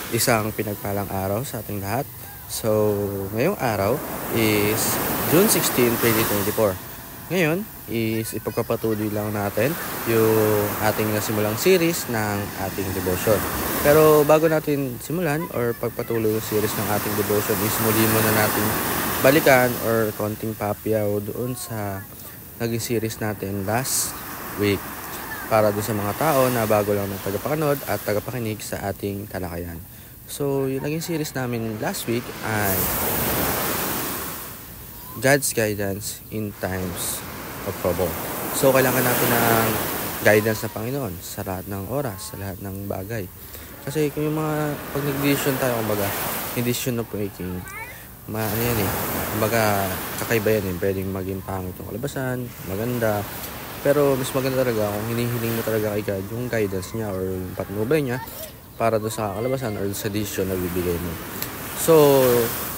Isang pinagpalang araw sa ating lahat. So, ngayong araw is June 16, 2024. Ngayon is ipagpapatuloy lang natin yung ating nasimulang series ng ating devotion. Pero bago natin simulan or pagpatuloy yung series ng ating devotion is muli muna natin balikan or konting papiaw doon sa naging series natin last week para doon sa mga tao na bago lang ng tagapanood at tagapakinig sa ating talakayan. So, yung naging series namin last week ay God's Guidance in Times of Trouble. So, kailangan natin ng guidance ng Panginoon sa lahat ng oras, sa lahat ng bagay. Kasi kung yung mga, pag nag-decision tayo, kumbaga, yung decision of making, ano yan kumbaga, kakaiba yan pwedeng maging pangit yung kalabasan, maganda, pero mas maganda talaga kung hinihiling mo talaga kay God yung guidance niya or yung patnubay niya para doon sa kakalabasan or sa decision na bibigay mo. So,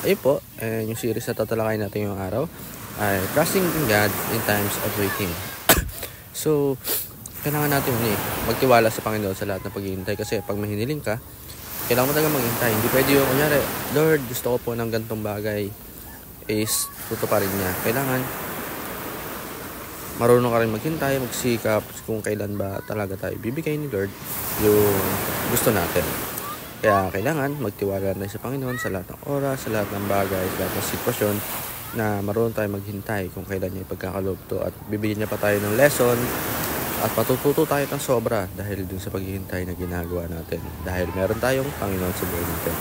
ayun po, yung series na tatalakay natin yung araw ay Trusting in God in Times of Waiting. So, kailangan natin magtiwala sa Panginoon sa lahat ng paghihintay kasi pag mahiniling ka, kailangan mo talaga maghintay. Hindi pwede yung kunyari, Lord, gusto ko po ng gantong bagay is tutuparin niya. Kailangan marunong ka rin maghintay, magsikap kung kailan ba talaga tayo bibigay ni Lord yung gusto natin. Kaya kailangan magtiwala na sa Panginoon sa lahat ng oras, sa lahat ng bagay, sa lahat ng sitwasyon na marunong tayo maghintay kung kailan niya ipagkakaloob to at bibigyan niya pa tayo ng lesson at matututo tayo ng sobra dahil dun sa paghihintay na ginagawa natin dahil meron tayong Panginoon sa buhay natin.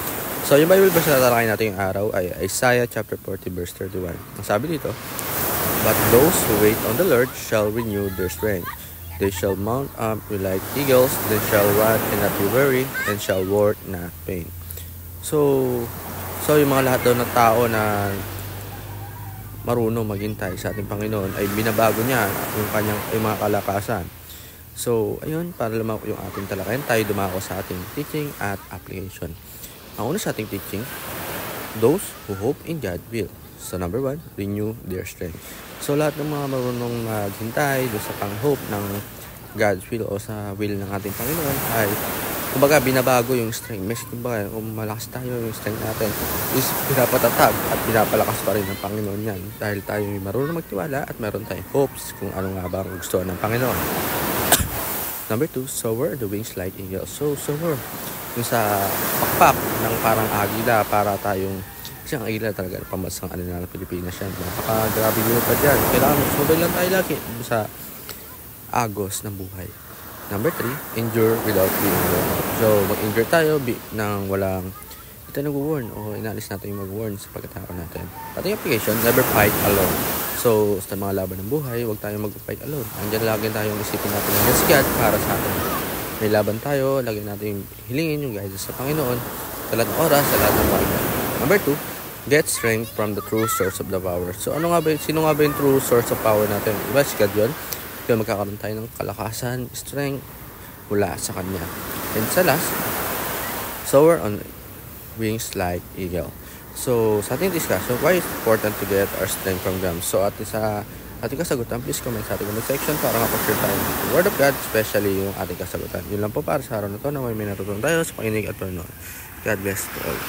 So yung Bible verse na tatalakayin natin yung araw ay Isaiah chapter 40 verse 31. Ang sabi dito, "But those who wait on the Lord shall renew their strength. They shall mount up like eagles, they shall run and not be weary, and shall walk not faint." So yung mga lahat daw ng tao na marunong maghintay sa ating Panginoon ay binabago niya yung mga kalakasan. So, ayun, para lumako yung ating talakayan, tayo dumako sa ating teaching at application. Ang una sa ating teaching, those who hope in God will. So, number 1, renew their strength. So, lahat ng mga marunong maghintay doon sa pang-hope ng God's will o sa will ng ating Panginoon ay kumbaga binabago yung strength. Mas kumbaga kung malakas tayo yung strength natin is pinapatatag at pinapalakas pa rin ng Panginoon yan dahil tayo marunong magtiwala at meron tayong hopes kung ano nga ba ang gusto ng Panginoon. Number 2, soar the wings like eagle. So, soar yung sa pakpak ng parang agila para tayong kasi ang agila talaga pamansang ng Pilipinas yan. Napaka-grabe lumipad yan. Kailangan sumabay lang tayo lagi sa agos ng buhay. Number 3, endure without being warned. So, mag-endure tayo nang walang ito nag-warn o inalis natin yung mag-warn sa pagkatao natin. Ating application, never fight alone. So, sa mga laban ng buhay, huwag tayong mag-fight alone. Andiyan lagi tayong isipin natin ng God para sa atin. May laban tayo, lagi natin hilingin yung guidance sa Panginoon sa lahat ng oras, sa lahat ng bagay. Number 2, get strength from the true source of the power. So, sino nga ba yung true source of power natin? Diba, si God yun? Kaya magkakaroon tayo ng kalakasan, strength mula sa Kanya. And sa last, soar on wings like eagle. So, sa ating discussion, why is it important to get our strength from them? So, sa ating kasagutan, please comment sa ating comment section para mapag-share tayo ng Word of God, especially yung ating kasagutan. Yun lang po para sa araw na to na may natutunan tayo sa pakinig at panonood. God bless to all.